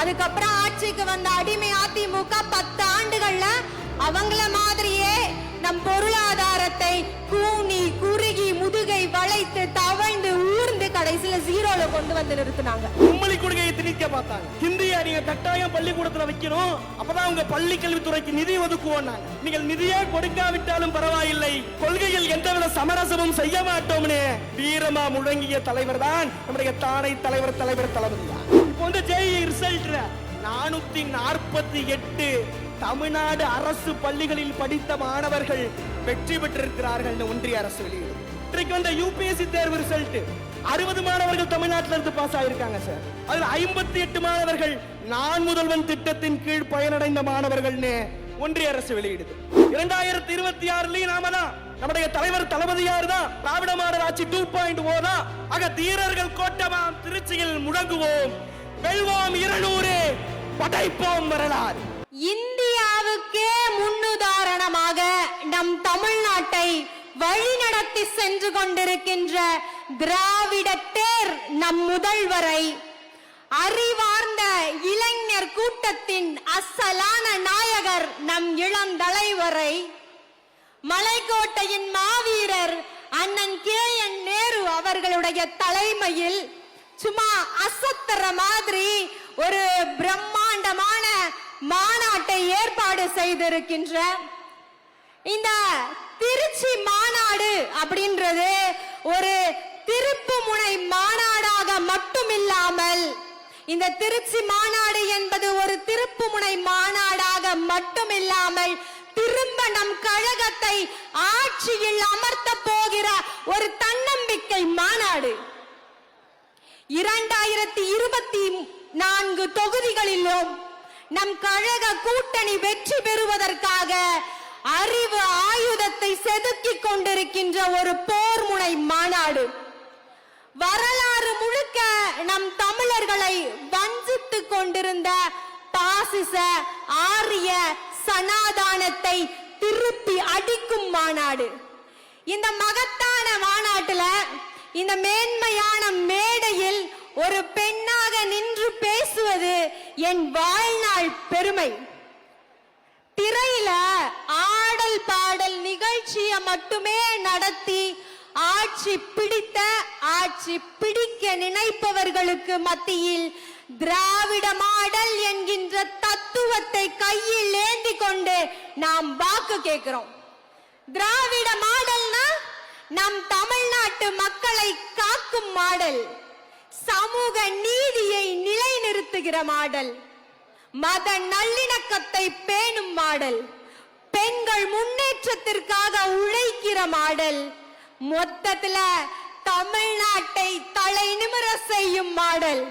அதுக்கப்புறம் ஆட்சிக்கு வந்த அடிமை அதிமுக 10 ஆண்டுகள்ல அவங்கள மாதிரியே நம் பொருளாதாரத்தை கூனி குறுகி முதுகை வளைத்து தவழ்ந்து ஊர்ந்து கடைசியில ஜீரோல கொண்டு வந்து நிறுத்தினாங்க. கும்பலி கொள்கையை திணிக்க பார்த்தாங்க. ஹிந்தியை நீங்க கட்டாயம் பள்ளிக்கூடத்துல வைக்கணும், அப்பதான் உங்க பள்ளி கல்வித்துறைக்கு நிதி ஒதுக்குவோம். நீங்கள் நிதியே கொடுக்காவிட்டாலும் பரவாயில்லை, கொள்கையில் எந்தவித சமரசமும் செய்ய மாட்டோம்னு வீரமா முழங்கிய தலைவர் தான் நம்முடைய தானை தலைவர் தளபதி தான். இப்போ வந்து ஜேஇ ரிசல்ட்ல 448 தமிழ்நாடு அரசு பள்ளிகளில் படித்த மாணவர்கள் வெற்றி பெற்றிருக்கிறார்கள். ஒன்றிய அரசு வெளியிடும். இன்றைக்கு வந்த யூபிஎஸ்சி தேர்வு ரிசல்ட் 60 மாணவர்கள் தமிழ்நாட்டில இருந்து பாஸ் ஆயிருக்காங்க சார். அதுல 58 மாணவர்கள் நான் முதல்வன் திட்டத்தின் கீழ் பயனடைந்த மாணவர்கள்னு ஒன்றிய அரசு வெளியிடுது. 2026 நாம தான் நம்முடைய தலைவர் தளபதியார் தான் திராவிட மாடல் ஆட்சி 2.0 தான். ஆக தீரர்கள் கோட்டமாம் திருச்சியில் முழங்குவோம், வெல்வோம் 200, படைப்போம் வரலாறு. இந்தியாவுக்கே முன்னுதாரணமாக நம் தமிழ்நாட்டை வழிநடத்தி சென்று கொண்டிருக்கின்ற திராவிட தேர் நம் முதல்வரை, அறிவார்ந்த இளைஞர் கூட்டத்தின் அசலான நாயகர் நம் இளந்தலைவரை, மலைக்கோட்டையின் மாவீரர் அண்ணன் KN நேரு அவர்களுடைய தலைமையில் சும்மா அசத்துற மாதிரி ஒரு பிரம்மாண்டமான மாநாட்டை ஏற்பாடு செய்திருக்கின்ற இந்த திருச்சி மாநாடு அப்படின்றது ஒரு திருப்புமுனை மாநாடாக மட்டுமில்லாமல், இந்த திருச்சி மாநாடு என்பது ஒரு திருப்புமுனை மாநாடாக மட்டுமில்லாமல் திரும்ப நம் கழகத்தை ஆட்சியில் அமர்த்த போகிற ஒரு தன்னம்பிக்கை மாநாடு. 2024 தொகுதிகளிலும் நம் கழக கூட்டணி வெற்றி பெறுவதற்காக அறிவு ஆயுதத்தை செதுக்கிக் கொண்டிருக்கின்ற ஒரு போர்முனை மாநாடு. வரலாறு முழுக்க நம் தமிழர்களை வஞ்சித்துக் கொண்டிருந்த பாசிச ஆரிய சனாதானத்தை திருப்பி அடிக்கும் மாநாடு. இந்த மகத்தான மாநாட்டுல, இந்த மேன்மையான மேடையில் ஒரு பெண்ணாக நின்று பேசுவது என் வாழ்நாள் பெருமை. திரையில ஆடல் பாடல் நிகழ்ச்சியை மட்டுமே நடத்தி ஆட்சி பிடிக்க நினைப்பவர்களுக்கு மத்தியில் திராவிட மாடல் என்கின்ற தத்துவத்தை கையில் ஏந்தி கொண்டு நாம் வாக்கு கேட்கிறோம். திராவிட மாடல்னா நம் தமிழ்நாட்டு மக்களை காக்கும் மாடல், சமூக நீதியை நிலைநிறுத்துகிற மாடல், மத நல்லிணக்கத்தை பேணும் மாடல், பெண்கள் முன்னேற்றத்திற்காக உழைக்கிற மாடல், மொத்தத்துல தமிழ்நாட்டை தலை நிமிர செய்யும் மாடல்.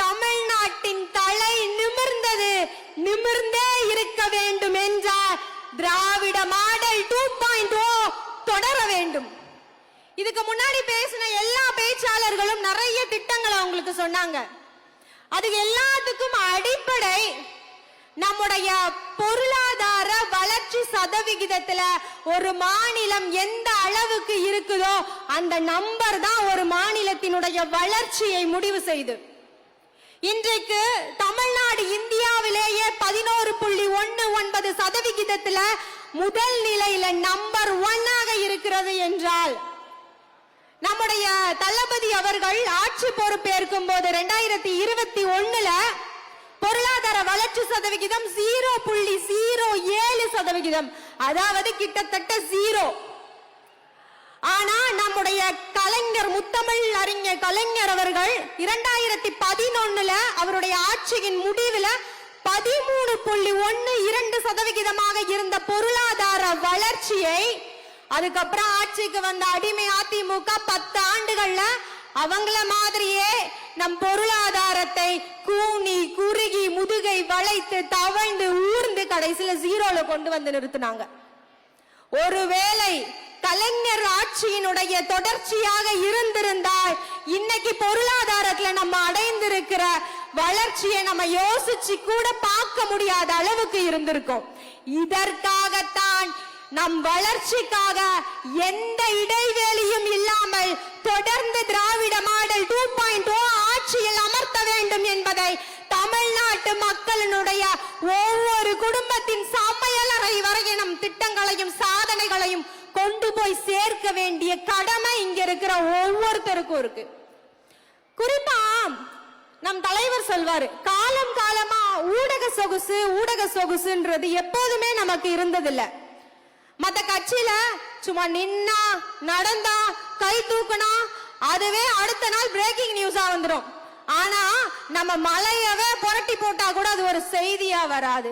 தமிழ்நாட்டின் தலை நிமிர்ந்தது, நிமிர்ந்தே இருக்க வேண்டும் என்ற திராவிட மாடல் 2.0 தொடர வேண்டும். இதுக்கு முன்னாடி பேசின எல்லா பேச்சாளர்களும் நிறைய திட்டங்களை உங்களுக்கு சொன்னாங்க. அது எல்லாத்துக்கும் அடிப்படை நம்முடைய பொருளாதார வளர்ச்சி சதவிகிதத்துல ஒரு மாநிலம் எந்த அளவுக்கு இருக்குதோ அந்த நம்பர் தான் ஒரு மாநிலத்தினுடைய வளர்ச்சியை முடிவு செய்து. இன்றைக்கு தமிழ்நாடு இந்தியாவிலேயே 11.19% முதல் நிலையில நம்பர் 1 இருக்கிறது என்றால், நம்முடைய தளபதி அவர்கள் ஆட்சி பொறுப்பேற்கும் போது 2021 பொருளாதார வளர்ச்சி சதவிகிதம் 0.07%, அதாவது கிட்டத்தட்ட 0. ஆனா நம்முடைய கலைஞர், முத்தமிழ் அறிஞர் கலைஞர் அவர்கள் 2011 அவருடைய ஆட்சியின் முடிவுல 13.12% இருந்த பொருளாதார வளர்ச்சியை, அதுக்கப்புறம் ஆட்சிக்கு வந்த அடிமை அதிமுக 10 ஆண்டுகள்ல அவங்கள மாதிரியே நம் பொருளாதாரத்தை கூனி குறுகி முதுகை வளைத்து தவழ்ந்து ஊர்ந்து கடைசியில ஜீரோல கொண்டு வந்து நிறுத்தினாங்க. ஒருவேளை கலைஞர் ஆட்சியினுடைய தொடர்ச்சியாக இருந்திருந்தால் இன்னைக்கு பொருளாதாரத்துல நம்ம அடைந்திருக்கிற வளர்ச்சியை நம்ம யோசிச்சு கூட பார்க்க முடியாத அளவுக்கு இருந்திருக்கும். இதற்காகத்தான் நம் வளர்ச்சிக்காக எந்த இடைவேளையும் இல்லாமல் தொடர்ந்து திராவிட மாடல் 2.0 ஆட்சியில் அமர்த்த வேண்டும் என்பதை தமிழ்நாடு மக்களினுடைய ஒவ்வொரு குடும்பத்தின் சமையலறை வரையும் நம் திட்டங்களையும் சாதனைகளையும் கொண்டு போய் சேர்க்க வேண்டிய கடமை இங்க இருக்கிற ஒவ்வொருத்தருக்கும் இருக்கு. குறிப்பா நம் தலைவர் சொல்வாரு, காலம் காலமா ஊடக சொகுசுன்றது எப்போதுமே நமக்கு இருந்ததில்லை. மத்த கட்சியில சும்மா நின்னா நடந்தா கை தூக்குனா அதுவே அடுத்த நாள் பிரேக்கிங் நியூஸா வந்துடும். ஆனா நம்ம மலையவே புரட்டி போட்டா கூட அது ஒரு செய்தியா வராது.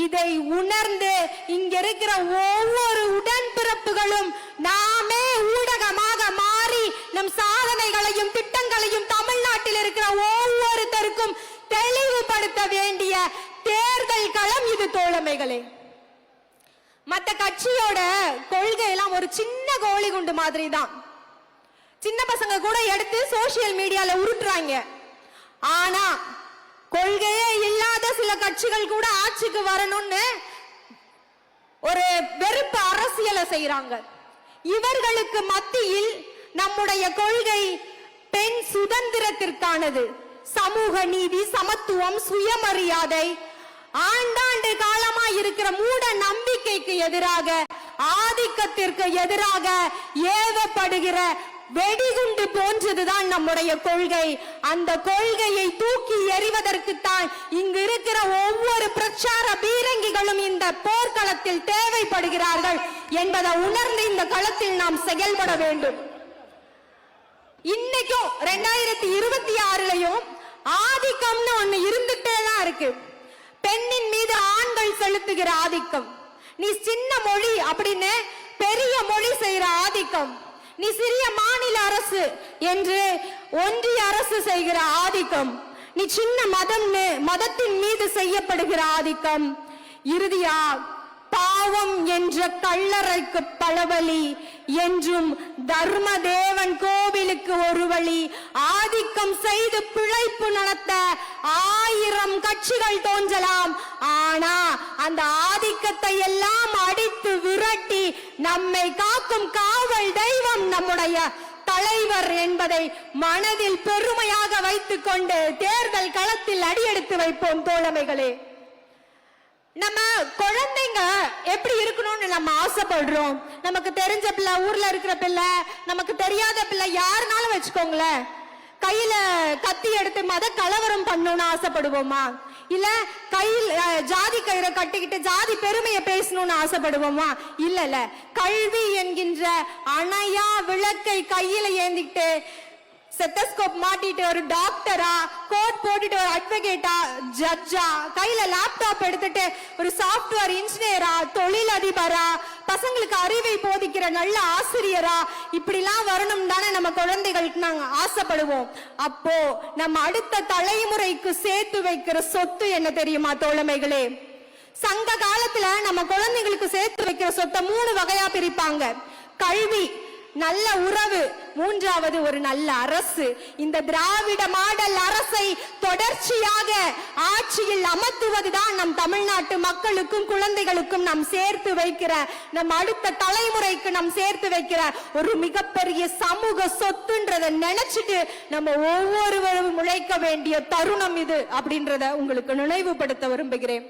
இதை உணர்ந்து இங்க இருக்கிற ஒவ்வொரு உடன்பிறப்புகளும் நாமே ஊடகமாக மாறி நம் சாதனைகளையும் திட்டங்களையும் தமிழ்நாட்டில் இருக்கிற ஒவ்வொருத்தருக்கும் தெளிவுபடுத்த வேண்டிய தேர்தல் களம் இது தோழமைகளே. மத்த கட்சியோட கொள்கை எல்லாம் ஒரு சின்ன கோழி குண்டு மாதிரி தான். சின்ன பசங்க கூட எடுத்து சோசியல் மீடியால உருட்டுறாங்க. ஆனா கொள்கையே இல்லாத சில கட்சிகள் கூட ஆட்சிக்கு வரணும்னு ஒரு வெறுப்பு அரசியலை செய்யறாங்க. இவர்களுக்கு மத்தியில் நம்முடைய கொள்கை பெண் சுதந்திரத்திற்கானது, சமூக நீதி, சமத்துவம், சுயமரியாதை, ஆண்டாண்டு காலமா இருக்கிற மூட நம்பிக்கைக்கு எதிராக, ஆதிக்கத்திற்கு எதிராக ஏவப்படுகிற வெடிகுண்டு போன்றதுதான் நம்முடைய கொள்கை. அந்த கொள்கையை தூக்கி எறிவதற்குத்தான் இங்கு இருக்கிற ஒவ்வொரு பிரச்சார பீரங்கிகளும் இந்த போர்க்களத்தில் தேவைப்படுகிறார்கள் என்பதை உணர்ந்து இந்த களத்தில் நாம் செயல்பட வேண்டும். இன்னைக்கும் 2026லயும் ஆதிக்கம்னு ஒண்ணு இருந்துட்டே தான் இருக்கு. பெண்ணின் மீது ஆண்கள் செலுத்துகிற ஆதிக்கம், நீ சின்ன மொழி அப்படின்னு பெரிய மொழி செய்யற ஆதிக்கம், நீ சிறிய மாநில அரசு என்று ஒன்றிய அரசு செய்கிற ஆதிக்கம், நீ சின்ன மதத்தின் மீது செய்யப்படுகிற ஆதிக்கம், இறுதியா பாவம் என்ற கல்லறைக்கு பலவழி என்றும் தர்மதேவன் கோவிலுக்கு ஒரு வழி, ஆதிக்கம் செய்து பிழைப்பு நடத்த 1000 கட்சிகள் தோன்றலாம். ஆனா அந்த ஆதிக்கத்தை எல்லாம் அடித்து விரட்டி நம்மை காக்கும் காவல் தெய்வம் நம்முடைய தலைவர் என்பதை மனதில் பெருமையாக வைத்துக் கொண்டு தேர்தல் களத்தில் அடியெடுத்து வைப்போம் தோழமைகளே. நம்ம குழந்தைங்க எப்படி இருக்கணும்னு நம்ம ஆசைப்படுறோம். நமக்கு தெரிஞ்ச பிள்ளை, ஊர்ல இருக்கிற பிள்ளை, நமக்கு தெரியாத பிள்ளை யாருனாலும் வச்சுக்கோங்களேன், கையில கத்தி எடுத்து மத கலவரம் பண்ணணும்னு ஆசைப்படுவோமா? இல்ல கையில் ஜாதி கயிறை கட்டிக்கிட்டு ஜாதி பெருமையை பேசணும்னு ஆசைப்படுவோமா? இல்ல, கல்வி என்கின்ற அணையா விளக்கை கையில ஏந்திக்கிட்டு ஸ்டெத்தஸ்கோப் மாட்டிட்டு ஒரு டாக்டரா, கோட் போட்டுட்டு ஒரு அட்வொகேட்டா, ஜட்ஜா, கையில லேப்டாப் எடுத்துட்டு ஒரு சாஃப்ட்வேர் இன்ஜினியரா, தொழிலதிபரா, பசங்களுக்கு அறிவை போதிக்கிற நல்ல ஆசிரியரா, இப்படிலாம் வரணும் தானே நம்ம குழந்தைகளுக்கு நாங்க ஆசைப்படுவோம். அப்போ நம்ம அடுத்த தலைமுறைக்கு சேர்த்து வைக்கிற சொத்து என்ன தெரியுமா தோழமைகளே? சங்க காலத்துல நம்ம குழந்தைகளுக்கு சேர்த்து வைக்கிற சொத்தை 3 வகையா பிரிப்பாங்க. கல்வி, நல்ல உறவு, 3வது ஒரு நல்ல அரசு. இந்த திராவிட மாடல் அரசை தொடர்ச்சியாக ஆட்சியில் அமர்த்துவதுதான் நம் தமிழ்நாட்டு மக்களுக்கும் குழந்தைகளுக்கும் நாம் சேர்த்து வைக்கிற, நம் அடுத்த தலைமுறைக்கு நாம் சேர்த்து வைக்கிற ஒரு மிகப்பெரிய சமூக சொத்துன்றதை நினைச்சிட்டு நம்ம ஒவ்வொருவரும் உழைக்க வேண்டிய தருணம் இது அப்படின்றத உங்களுக்கு நினைவுபடுத்த விரும்புகிறேன்.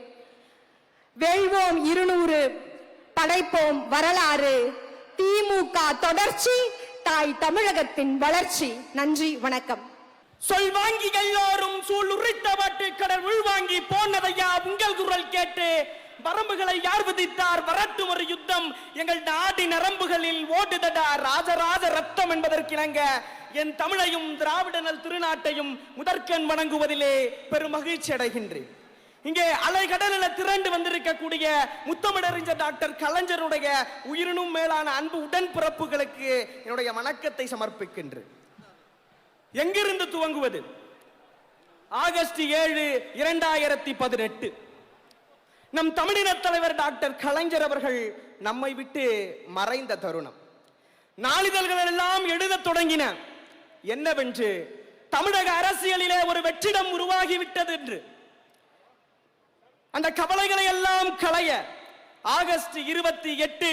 வெல்வோம் 200, படைப்போம் வரலாறு. திமுக தொடர்ச்சி, தாய் தமிழகத்தின் வளர்ச்சி. நன்றி, வணக்கம். சொல் வாங்கி எல்லாரும் சூழ் உரித்த வாட்டு கடல் உள்வாங்கி போனதையா உங்கள் குரல் கேட்டு, வரம்புகளை யார் விதித்தார் வரட்டும் ஒரு யுத்தம், எங்கள் நாடி நரம்புகளில் ஓடுதடா ராஜராஜ ரத்தம் என்பதற்கிணங்க என் தமிழையும் திராவிடனல் திருநாட்டையும் முதற்கண் வணங்குவதிலே பெரும் மகிழ்ச்சி அடைகின்றேன். இங்கே அலைகடலில் திரண்டு வந்திருக்கக்கூடிய முத்தமிழறிஞர் டாக்டர் கலைஞருடைய உயிரினும் மேலான அன்பு உடன்பிறப்புகளுக்கு என்னுடைய வணக்கத்தை சமர்ப்பிக்கின்றேன். எங்கிருந்து துவங்குவது? ஆகஸ்ட் 7, 2018 நம் தமிழின தலைவர் டாக்டர் கலைஞர் அவர்கள் நம்மை விட்டு மறைந்த தருணம். நாளிதழ்கள் எல்லாம் எழுத தொடங்கின என்னவென்று, தமிழக அரசியலிலே ஒரு வெற்றிடம் உருவாகிவிட்டது என்று. அந்த கவலைகளை எல்லாம் களைய ஆகஸ்ட் 28,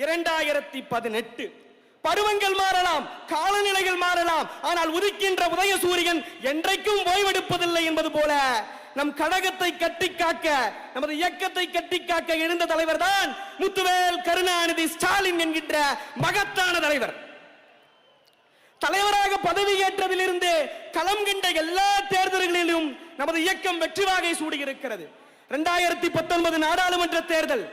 2018 பருவங்கள் மாறலாம், காலநிலைகள் மாறலாம், ஆனால் உதிக்கின்ற உதய சூரியன் என்றைக்கும் ஓய்வெடுப்பதில்லை என்பது போல நம் கழகத்தை கட்டி காக்க, நமது இயக்கத்தை கட்டி காக்க எழுந்த தலைவர் தான் முத்துவேல் கருணாநிதி ஸ்டாலின் என்கின்ற மகத்தான தலைவர். தலைவராக பதவி ஏற்றதிலிருந்து களம் கண்ட எல்லா தேர்தல்களிலும் நமது இயக்கம் வெற்றி வாகை சூடியிருக்கிறது. 2019 நாடாளுமன்ற தேர்தல்,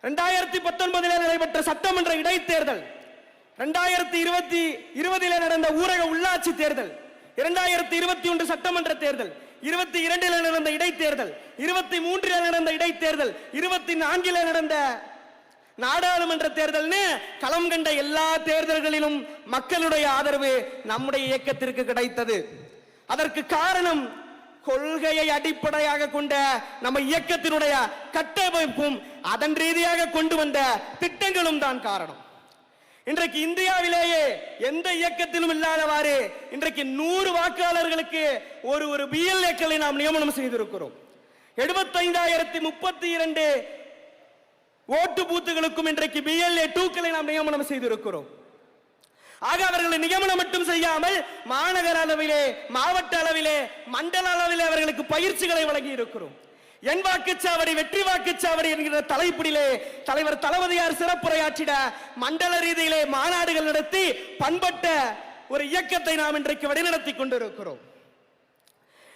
2019 நடைபெற்ற சட்டமன்ற இடைத்தேர்தல், 2020 நடந்த ஊரக உள்ளாட்சி தேர்தல், 2021 சட்டமன்ற தேர்தல், 22 நடந்த இடைத்தேர்தல், 23 நடந்த இடைத்தேர்தல், 24 நடந்த நாடாளுமன்ற தேர்தல்னு களம் கண்ட எல்லா தேர்தல்களிலும் மக்களுடைய ஆதரவு நம்முடைய இயக்கத்திற்கு கிடைத்தது. அதற்கு காரணம் கொள்கையை அடிப்படையாக கொண்ட நம்ம இயக்கத்தினுடைய கட்டமைப்பும் அதன் ரீதியாக கொண்டு வந்த திட்டங்களும் தான் காரணம். இன்றைக்கு இந்தியாவிலேயே எந்த இயக்கத்திலும் இல்லாதவாறு இன்றைக்கு 100 வாக்காளர்களுக்கு ஒரு பிஎல்ஏக்களை நாம் நியமனம் செய்திருக்கிறோம். 75,032 ஓட்டு பூத்துகளுக்கும் இன்றைக்கு பிஎல்ஏ 2க்களை நாம் நியமனம் செய்திருக்கிறோம். ஆக அவர்களை நியமனம் மட்டும் செய்யாமல் மாநகர அளவிலே, மாவட்ட அளவிலே, மண்டல அளவிலே அவர்களுக்கு பயிற்சிகளை வழங்கி இருக்கிறோம். என் வாக்குச்சாவடி வெற்றி வாக்குச்சாவடி என்கிற தலைப்பிடிலே தலைவர் தளபதியார் சிறப்புரையாற்றிட மண்டல ரீதியிலே மாநாடுகள் நடத்தி பண்பட்ட ஒரு இயக்கத்தை நாம் இன்றைக்கு வழிநடத்தி கொண்டிருக்கிறோம்.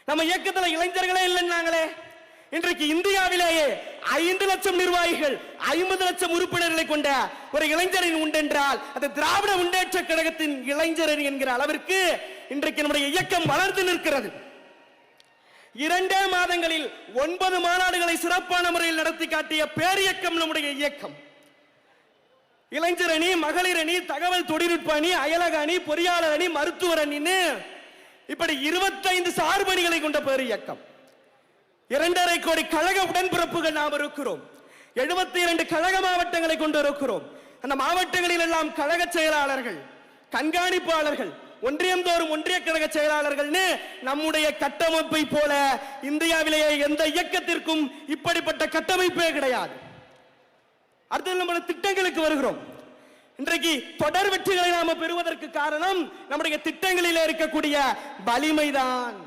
நம்ம இயக்கத்தில் இளைஞர்களே இல்லைன்னாங்களே. இன்றைக்கு இந்தியாவிலேயே 5 லட்சம் நிர்வாகிகள், 50 லட்சம் உறுப்பினர்களை கொண்ட ஒரு இளைஞரின் உண்டென்றால் அது திராவிட முன்னேற்ற கழகத்தின் இளைஞர் என்கிற அளவிற்கு இன்றைக்கு நம்முடைய இயக்கம் வளர்ந்து நிற்கிறது. 2 மாதங்களில் 9 மாநாடுகளை சிறப்பான முறையில் நடத்தி காட்டிய பேரியக்கம் நம்முடைய இயக்கம். இளைஞர் அணி, மகளிர் அணி, தகவல் தொழில்நுட்ப அணி, அயலக அணி, பொறியாளர் அணி, மருத்துவர் அணின்னு இப்படி 25 சார்பணிகளை கொண்ட பேரியக்கம். 2.5 கோடி கழக உடன்பிறப்புகள் நாம் இருக்கிறோம். 72 கழக மாவட்டங்களை கொண்டு இருக்கிறோம். அந்த மாவட்டங்களில் எல்லாம் கழக செயலாளர்கள், கண்காணிப்பாளர்கள், ஒன்றியம் தோறும் ஒன்றிய கழக செயலாளர்கள் நம்முடைய கட்டமைப்பை போல இந்தியாவிலேயே எந்த இயக்கத்திற்கும் இப்படிப்பட்ட கட்டமைப்பே கிடையாது. அடுத்து நம்ம திட்டங்களுக்கு வருகிறோம். இன்றைக்கு தொடர் வெற்றிகளை நாம பெறுவதற்கு காரணம் நம்முடைய திட்டங்களில் இருக்கக்கூடிய வலிமைதான்.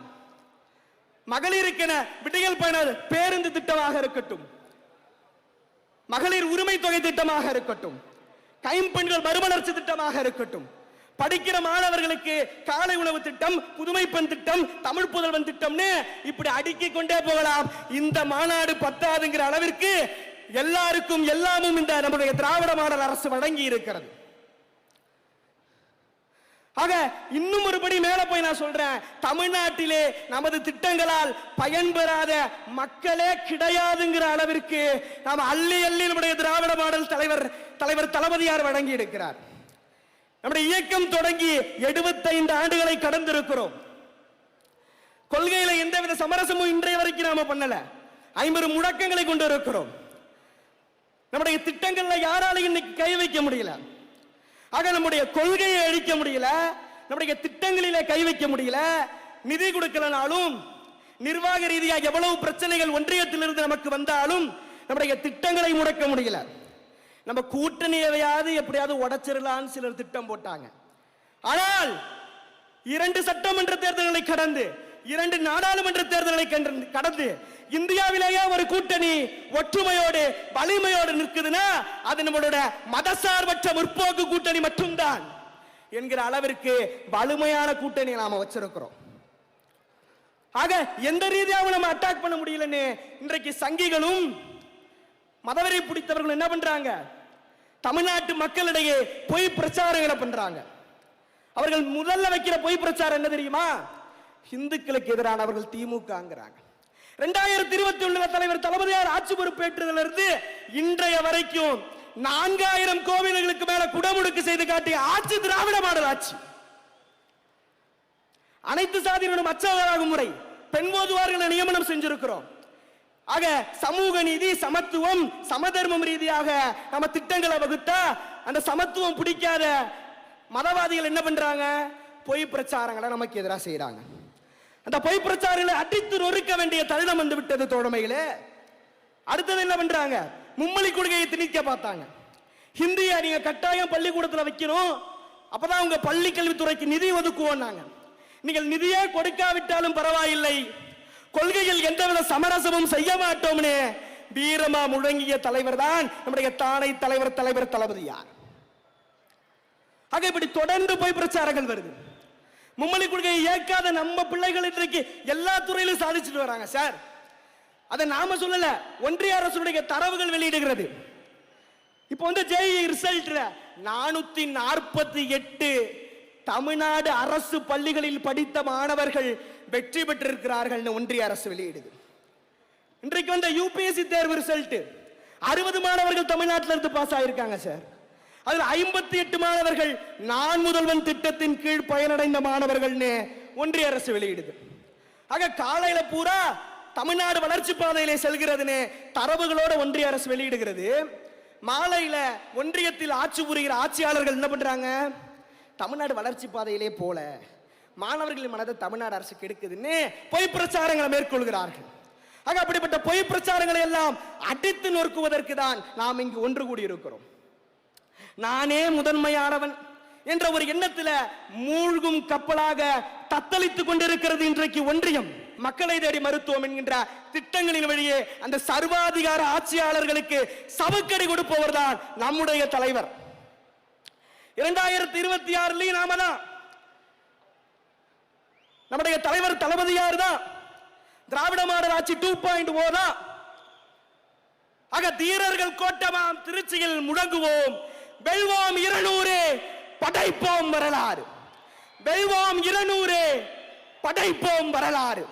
மகளிருக்கென விடியல் பயண பேருந்து திட்டமாக இருக்கட்டும், மகளிர் உரிமை தொகை திட்டமாக இருக்கட்டும், கைம்பெண்கள் மறுமலர்ச்சி திட்டமாக இருக்கட்டும், படிக்கிற மாணவர்களுக்கு காலை உணவு திட்டம், புதுமை பெண் திட்டம், தமிழ் புதல்வன் திட்டம்னு இப்படி அடுக்கிக் கொண்டே போகலாம். இந்த மாநாடு பத்தாதுங்கிற அளவிற்கு எல்லாருக்கும் எல்லாமும் இந்த நம்முடைய திராவிட மாடல் அரசு வழங்கி இருக்கிறது. ஆக இன்னும் ஒருபடி மேல போய் நான் சொல்றேன், தமிழ்நாட்டிலே நமது திட்டங்களால் பயன்பெறாத மக்களே கிடையாதுங்கிற அளவிற்கு நாம் அள்ளி அள்ளி நம்முடைய திராவிட மாடல் தலைவர் தளபதியார் வழங்கி இருக்கிறார். நம்முடைய இயக்கம் தொடங்கி 75 ஆண்டுகளை கடந்திருக்கிறோம். கொள்கையில எந்தவித சமரசமும் இன்றைய வரைக்கும் நாம பண்ணல. 50 முழக்கங்களை கொண்டு இருக்கிறோம். நம்முடைய திட்டங்கள்ல யாராலையும் இன்னைக்கு கை வைக்க முடியல. ஆக நம்முடைய கொள்கையை அழிக்க முடியல, நம்முடைய திட்டங்களிலே கை வைக்க முடியல. நிதி கொடுக்கலனாலும், நிர்வாக ரீதியாக எவ்வளவு பிரச்சனைகள் ஒன்றியத்திலிருந்து நமக்கு வந்தாலும் நம்முடைய திட்டங்களை முடக்க முடியல. நம்ம கூட்டணியவையாவது எப்படியாவது உடைச்சிடலான்னு சிலர் திட்டம் போட்டாங்க. ஆனால் 2 சட்டமன்ற தேர்தல்களை கடந்து, 2 நாடாளுமன்ற தேர்தல்களை கடந்து இந்தியாவிலேயே ஒரு கூட்டணி ஒற்றுமையோடு வலிமையோடு நிற்குதுன்னா அது நம்மளோட மதசார்பற்ற முற்போக்கு கூட்டணி மட்டும்தான் என்கிற அளவிற்கு வலிமையான கூட்டணி நாம வச்சிருக்கிறோம். ஆக எந்த ரீதியாகவும் நம்ம அட்டாக் பண்ண முடியலன்னு இன்றைக்கு சங்கிகளும் மதவெறி பிடித்தவர்கள் என்ன பண்றாங்க, தமிழ்நாட்டு மக்களிடையே பொய் பிரச்சாரங்களை பண்றாங்க. அவர்கள் முதல்ல வைக்கிற பொய் பிரச்சாரம் என்ன தெரியுமா, இந்துக்களுக்கு எதிரானவர்கள் திமுகங்கிறாங்க. 2021 தலைவர் தளபதியார் ஆட்சி பொறுப்பேற்றதிலிருந்து இன்றைய வரைக்கும் 4000 கோவில்களுக்கு மேல குடமுடுக்கு செய்து காட்டிய ஆட்சி திராவிட மாடல் ஆட்சி. அனைத்து சாதியினரும் அச்சகராகும் முறை, பெண் ஓதுவார்களை நியமனம் செஞ்சிருக்கிறோம். ஆக சமூக நீதி, சமத்துவம், சமதர்மம் ரீதியாக நம்ம திட்டங்களை வகுத்தா அந்த சமத்துவம் பிடிக்காத மதவாதிகள் என்ன பண்றாங்க, பொய் பிரச்சாரங்களை நமக்கு எதிராக செய்யறாங்க. அந்த பொய் பிரச்சாரங்களை அடித்து நொறுக்க வேண்டிய தருணம் வந்து விட்டது தோழமையிலே. அடுத்தது என்ன பண்றாங்க, மும்மொழி கொள்கையை திணிக்க பார்த்தாங்க. ஹிந்தியை நீங்க கட்டாயம் பள்ளிக்கூடத்தில் வைக்கணும், அப்பதான் உங்க பள்ளி கல்வித்துறைக்கு நிதி ஒதுக்குவோம். நீங்கள் நிதியே கொடுக்காவிட்டாலும் பரவாயில்லை, கொள்கையில் எந்தவித சமரசமும் செய்ய மாட்டோம்னு வீரமா முழங்கிய தலைவர் தான் நம்முடைய தானை தலைவர் தளபதியார். ஆக இப்படி தொடர்ந்து போய் பிரச்சாரங்கள் வருது. மும்மொழி கொள்கையை ஏற்காத நம்ம பிள்ளைகள் இன்றைக்கு எல்லா துறையிலும் சாதிச்சுட்டு வராங்க சார். அதை நாம சொல்லல, ஒன்றிய அரசுடைய தரவுகள் வெளியிடுகிறது. இப்போ JEE ரிசல்ட்ல 448 தமிழ்நாடு அரசு பள்ளிகளில் படித்த மாணவர்கள் வெற்றி பெற்றிருக்கிறார்கள் ஒன்றிய அரசு வெளியிடுது. இன்றைக்கு UPSC தேர்வு ரிசல்ட் 60 மாணவர்கள் தமிழ்நாட்டில் இருந்து பாஸ் ஆயிருக்காங்க சார். அதில் 58 மாணவர்கள் நான் முதல்வன் திட்டத்தின் கீழ் பயனடைந்த மாணவர்கள் ஒன்றிய அரசு வெளியிடுது. ஆக காலையில பூரா தமிழ்நாடு வளர்ச்சி பாதையிலே செல்கிறதுன்னு தரவுகளோட ஒன்றிய அரசு வெளியிடுகிறது. மாலையில ஒன்றியத்தில் ஆட்சி புரிகிற ஆட்சியாளர்கள் என்ன பண்றாங்க? தமிழ்நாடு வளர்ச்சி பாதையிலே போல மாணவர்களின் மனதை தமிழ்நாடு அரசு கெடுக்குதுன்னு பொய் பிரச்சாரங்களை மேற்கொள்கிறார்கள். ஆக அப்படிப்பட்ட பொய் பிரச்சாரங்களை எல்லாம் அடித்து நொறுக்குவதற்கு தான் நாம் இங்கு ஒன்று கூடி இருக்கிறோம். நானே முதன்மையானவன் என்ற ஒரு எண்ணத்தில் மூழ்கும் கப்பலாக தத்தளித்துக் கொண்டிருக்கிறது இன்றைக்கு ஒன்றியம். மக்களை தேடி மருத்துவம் என்கின்ற திட்டங்களின் வழியே அந்த சர்வாதிகார ஆட்சியாளர்களுக்கு சவுக்கடி கொடுப்பவர் தான் நம்முடைய தலைவர். 2026 நாம தான் நம்முடைய தலைவர் தளபதியார் தான் திராவிட மாடல் ஆட்சி 2.0 தான். ஆக தீரர்கள் கோட்டமாம் திருச்சியில் முழங்குவோம், வெல்வோம் 200 படைப்போம் வரலாறு, வெல்வோம் 200 படைப்போம் வரலாறு.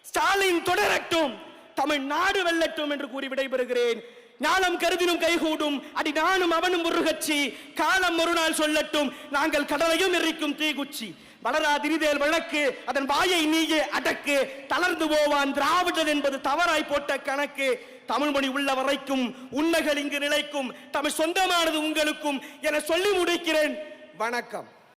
ஸ்டாலின் தொடரட்டும், தமிழ்நாடு வெல்லட்டும் என்று கூறி விடைபெறுகிறேன். ஞானம் கருதினும் கைகூடும், அடி நானும் அவனும் ஒரு கட்சி, காலம் ஒரு நாள் சொல்லட்டும், நாங்கள் கடலையும் எரிக்கும் தீக்குச்சி. வளரா திரிதேல் வழக்கு, அதன் வாயை நீயே அடக்கு, தளர்ந்து போவான் திராவிடர் என்பது தவறாய் போட்ட கணக்கு. தமிழ்மொழி உள்ள வரைக்கும் உண்மைகள் இங்கு நிலைக்கும், தமிழ் சொந்தமானது உங்களுக்கும் என சொல்லி முடிக்கிறேன். வணக்கம்.